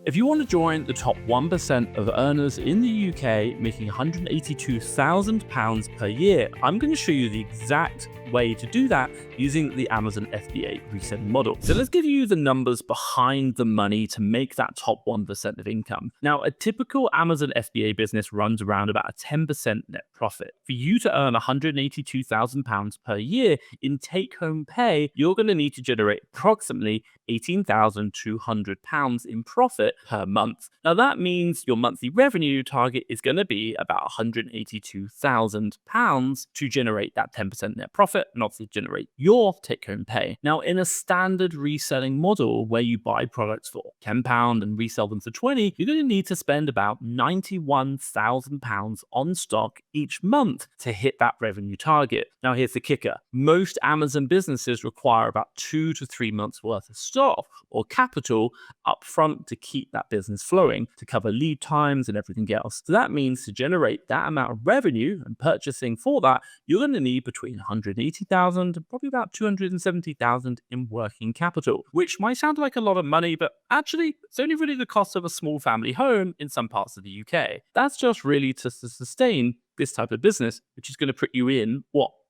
If you want to join the top 1% of earners in the UK making £182,000 per year, I'm going to show you the exact way to do that using the Amazon FBA reselling model. So let's give you the numbers behind the money to make that top 1% of income. Now, a typical Amazon FBA business runs around about a 10% net profit. For you to earn £182,000 per year in take-home pay, you're going to need to generate approximately £18,200 in profit per month. Now, that means your monthly revenue target is going to be about £182,000 to generate that 10% net profit and obviously generate your take-home pay. Now, in a standard reselling model where you buy products for £10 and resell them for £20, you're going to need to spend about £91,000 on stock each month to hit that revenue target. Now, here's the kicker. Most Amazon businesses require about 2 to 3 months worth of stock or capital up front to keep that business flowing, to cover lead times and everything else. So that means to generate that amount of revenue and purchasing for that, you're going to need between £180,000 and probably about £270,000 in working capital, which might sound like a lot of money, but actually it's only really the cost of a small family home in some parts of the UK. That's just really to sustain this type of business, which is going to put you in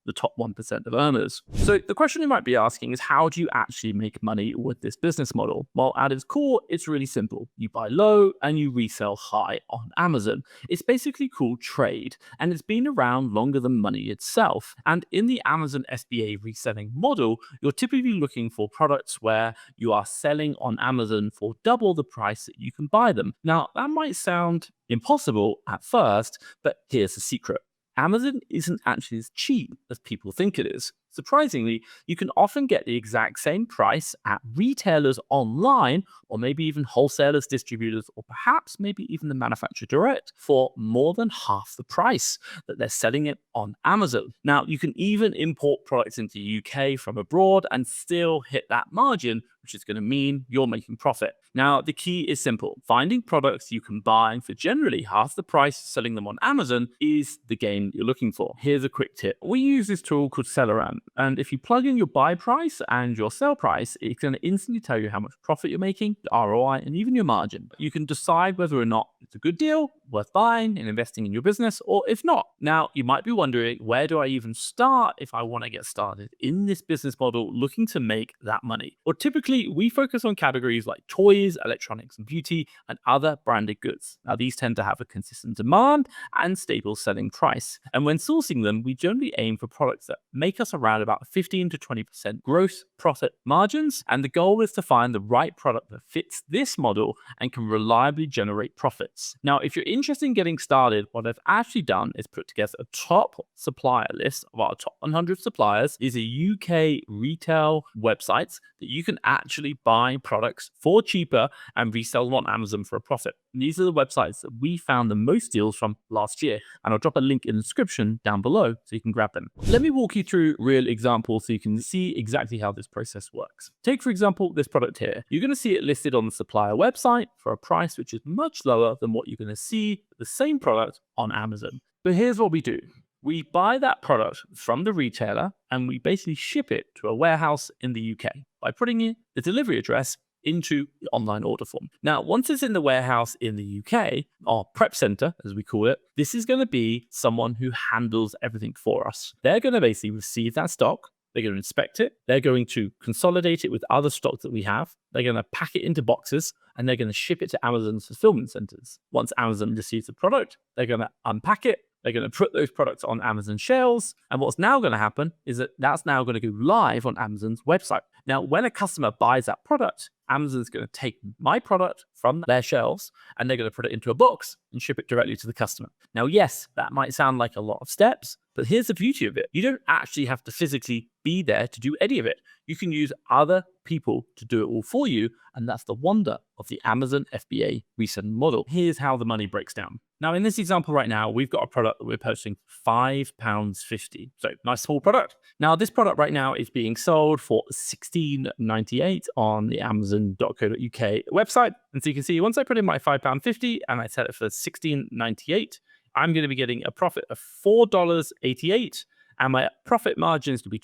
the top 1% of earners. So the question you might be asking is, how do you actually make money with this business model? Well, at its core, it's really simple. You buy low and you resell high on Amazon. It's basically called trade, and it's been around longer than money itself. And in the Amazon FBA reselling model, you're typically looking for products where you are selling on Amazon for double the price that you can buy them. Now, that might sound impossible at first, but here's the secret. Amazon isn't actually as cheap as people think it is. Surprisingly, you can often get the exact same price at retailers online, or maybe even wholesalers, distributors, or perhaps maybe even the manufacturer direct for more than half the price that they're selling it on Amazon. Now, you can even import products into the UK from abroad and still hit that margin, which is going to mean you're making profit. Now, the key is simple. Finding products you can buy for generally half the price selling them on Amazon is the game you're looking for. Here's a quick tip. We use this tool called Selleran, and if you plug in your buy price and your sell price, it's going to instantly tell you how much profit you're making, the ROI, and even your margin. You can decide whether or not it's a good deal, worth buying and investing in your business, or if not. Now, you might be wondering, where do I even start if I want to get started in this business model looking to make that money? Well, typically, we focus on categories like toys, electronics and beauty, and other branded goods. Now, these tend to have a consistent demand and stable selling price. And when sourcing them, we generally aim for products that make us around about 15 to 20% gross profit margins. And the goal is to find the right product that fits this model and can reliably generate profits. Now, if you're interested in getting started, what I've actually done is put together a top supplier list of our top 100 suppliers. These are UK retail websites that you can actually buy products for cheaper and resell them on Amazon for a profit. And these are the websites that we found the most deals from last year. And I'll drop a link in the description down below so you can grab them. Let me walk you through real examples so you can see exactly how this process works. Take, for example, this product here. You're going to see it listed on the supplier website for a price which is much lower than what you're going to see the same product on Amazon. But here's what we do. We buy that product from the retailer and we basically ship it to a warehouse in the UK by putting in the delivery address into the online order form. Now, once it's in the warehouse in the UK, our prep center, as we call it, this is going to be someone who handles everything for us. They're going to basically receive that stock. They're going to inspect it. They're going to consolidate it with other stock that we have. They're going to pack it into boxes and they're going to ship it to Amazon's fulfillment centers. Once Amazon receives the product, they're going to unpack it. They're going to put those products on Amazon shelves. And what's now going to happen is that that's now going to go live on Amazon's website. Now, when a customer buys that product, Amazon's going to take my product from their shelves and they're going to put it into a box and ship it directly to the customer. Now, yes, that might sound like a lot of steps, but here's the beauty of it. You don't actually have to physically be there to do any of it. You can use other people to do it all for you. And that's the wonder of the Amazon FBA reselling model. Here's how the money breaks down. Now, in this example right now, we've got a product that we're purchasing £5.50. So nice small product. Now, this product right now is being sold for £16.98 on the Amazon.co.uk website. And so you can see once I put in my £5.50 and I set it for £16.98, I'm going to be getting a profit of $4.88 and my profit margin is going to be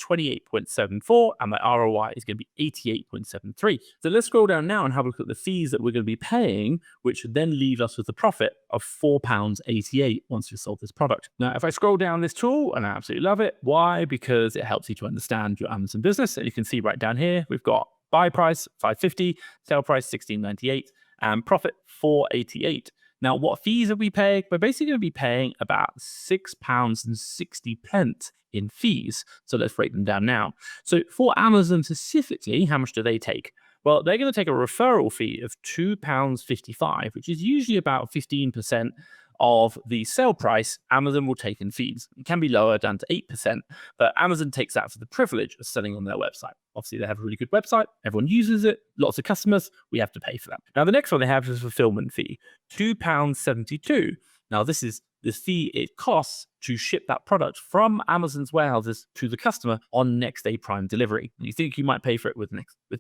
28.74, and my ROI is going to be 88.73. So let's scroll down now and have a look at the fees that we're going to be paying, which would then leave us with a profit of £4.88 once we sold this product. Now, if I scroll down this tool, and I absolutely love it. Why? Because it helps you to understand your Amazon business. And you can see right down here, we've got buy price $5.50, sale price $16.98, and profit $4.88. Now, what fees are we paying? We're basically going to be paying about £6.60 in fees. So let's break them down now. So for Amazon specifically, how much do they take? Well, they're going to take a referral fee of £2.55, which is usually about 15% of the sale price Amazon will take in fees. It can be lower, down to 8%, but Amazon takes that for the privilege of selling on their website. Obviously, they have a really good website. Everyone uses it. Lots of customers. We have to pay for that. Now, the next one they have is a fulfillment fee, £2.72. Now, this is the fee it costs to ship that product from Amazon's warehouses to the customer on next day Prime delivery. You think you might pay for it with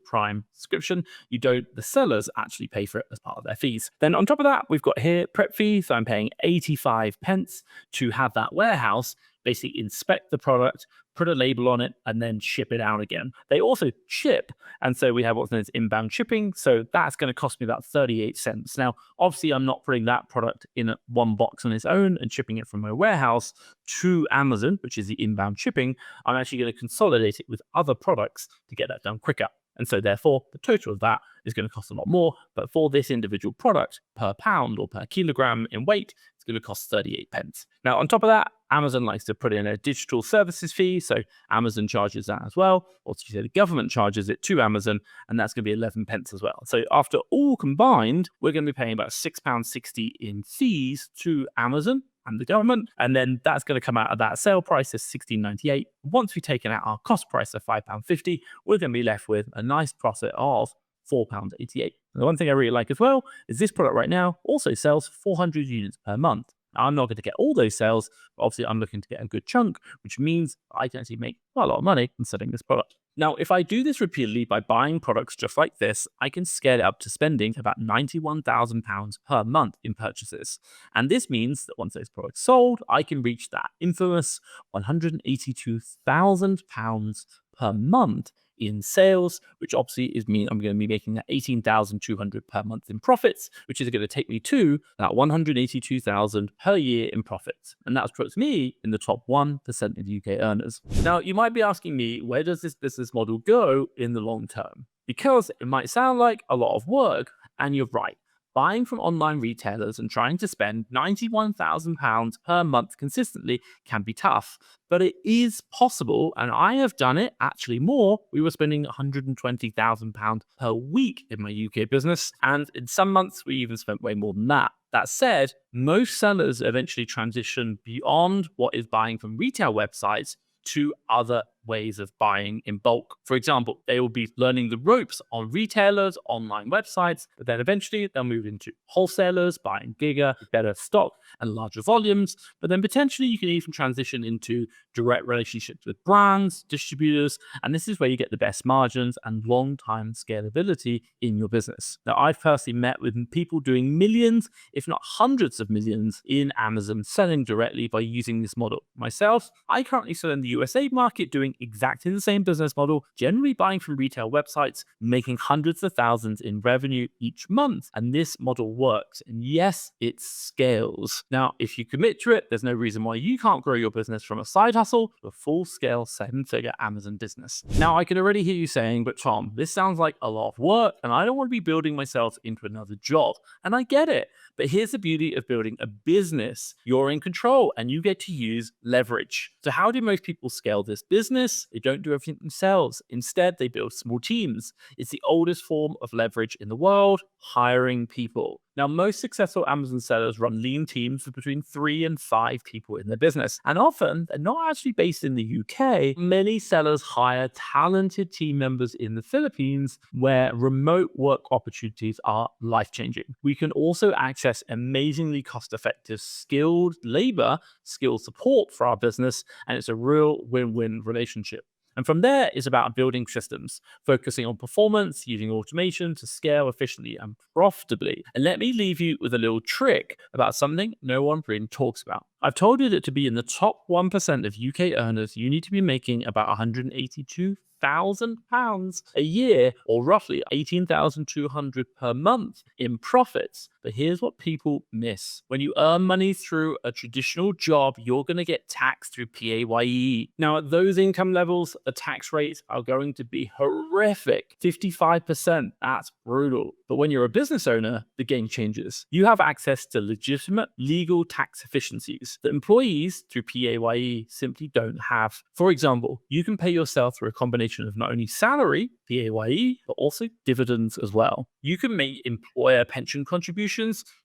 Prime subscription. You don't. The sellers actually pay for it as part of their fees. Then on top of that, we've got here prep fee. So I'm paying 85 pence to have that warehouse basically inspect the product, put a label on it, and then ship it out again. They also ship, and so we have what's known as inbound shipping. So that's going to cost me about 38 cents. Now, obviously, I'm not putting that product in one box on its own and shipping it from my warehouse to Amazon, which is the inbound shipping. I'm actually going to consolidate it with other products to get that done quicker. And so therefore, the total of that is going to cost a lot more. But for this individual product, per pound or per kilogram in weight, it's going to cost 38 pence. Now, on top of that, Amazon likes to put in a digital services fee. So Amazon charges that as well. Also, the government charges it to Amazon, and that's going to be 11 pence as well. So after all combined, we're going to be paying about £6.60 in fees to Amazon and the government, and then that's going to come out of that sale price of $16.98. Once we've taken out our cost price of £5.50, we're going to be left with a nice profit of £4.88. The one thing I really like as well is this product right now also sells 400 units per month. Now, I'm not going to get all those sales, but obviously I'm looking to get a good chunk, which means I can actually make quite a lot of money from selling this product. Now, if I do this repeatedly by buying products just like this, I can scale it up to spending about £91,000 per month in purchases. And this means that once those products sold, I can reach that infamous £182,000 per month in sales, which obviously is mean I'm going to be making that $18,200 per month in profits, which is going to take me to that $182,000 per year in profits. And that puts me in the top 1% of UK earners. Now, you might be asking me, where does this business model go in the long term? Because it might sound like a lot of work, and you're right. Buying from online retailers and trying to spend £91,000 per month consistently can be tough, but it is possible, and I have done it actually more. We were spending £120,000 per week in my UK business, and in some months we even spent way more than that. That said, most sellers eventually transition beyond what is buying from retail websites to other ways of buying in bulk. For example, they will be learning the ropes on retailers, online websites, but then eventually they'll move into wholesalers, buying bigger, better stock and larger volumes. But then potentially you can even transition into direct relationships with brands, distributors, and this is where you get the best margins and long-time scalability in your business. Now, I've personally met with people doing millions, if not hundreds of millions in Amazon selling directly by using this model. Myself, I currently sell in the USA market doing exactly the same business model, generally buying from retail websites, making hundreds of thousands in revenue each month. And this model works. And yes, it scales. Now, if you commit to it, there's no reason why you can't grow your business from a side hustle to a full-scale seven-figure Amazon business. Now, I can already hear you saying, but Tom, this sounds like a lot of work, and I don't want to be building myself into another job. And I get it. But here's the beauty of building a business. You're in control and you get to use leverage. So how do most people scale this business? They don't do everything themselves. Instead, they build small teams. It's the oldest form of leverage in the world, hiring people. Now, most successful Amazon sellers run lean teams with between 3 and 5 people in their business. And often, they're not actually based in the UK. Many sellers hire talented team members in the Philippines where remote work opportunities are life-changing. We can also access amazingly cost-effective skilled labor, skilled support for our business, and it's a real win-win relationship. And from there is about building systems, focusing on performance, using automation to scale efficiently and profitably. And let me leave you with a little trick about something no one really talks about. I've told you that to be in the top 1% of UK earners, you need to be making about £182,000 a year, or roughly 18,200 per month in profits. But here's what people miss. When you earn money through a traditional job, you're going to get taxed through PAYE. Now, at those income levels, the tax rates are going to be horrific. 55%. That's brutal. But when you're a business owner, the game changes. You have access to legitimate legal tax efficiencies that employees through PAYE simply don't have. For example, you can pay yourself through a combination of not only salary, PAYE, but also dividends as well. You can make employer pension contributions.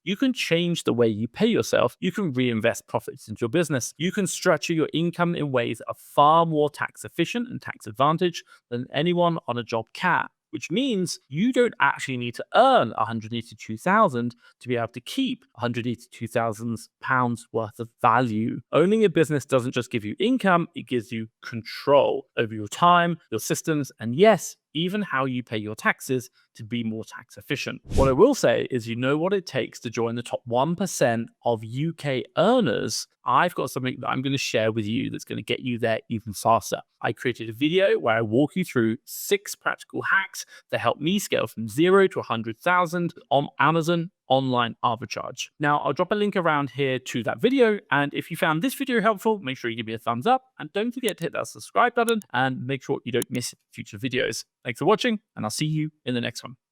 You can change the way you pay yourself. You can reinvest profits into your business. You can structure your income in ways that are far more tax efficient and tax advantage than anyone on a job can, which means you don't actually need to earn 182,000 to be able to keep 182,000 pounds worth of value. Owning a business doesn't just give you income, it gives you control over your time, your systems, and yes, even how you pay your taxes to be more tax efficient. What I will say is, you know what it takes to join the top 1% of UK earners. I've got something that I'm going to share with you that's going to get you there even faster. I created a video where I walk you through 6 practical hacks that help me scale from 0 to 100,000 on Amazon online arbitrage. Now, I'll drop a link around here to that video. And if you found this video helpful, make sure you give me a thumbs up and don't forget to hit that subscribe button and make sure you don't miss future videos. Thanks for watching, and I'll see you in the next one.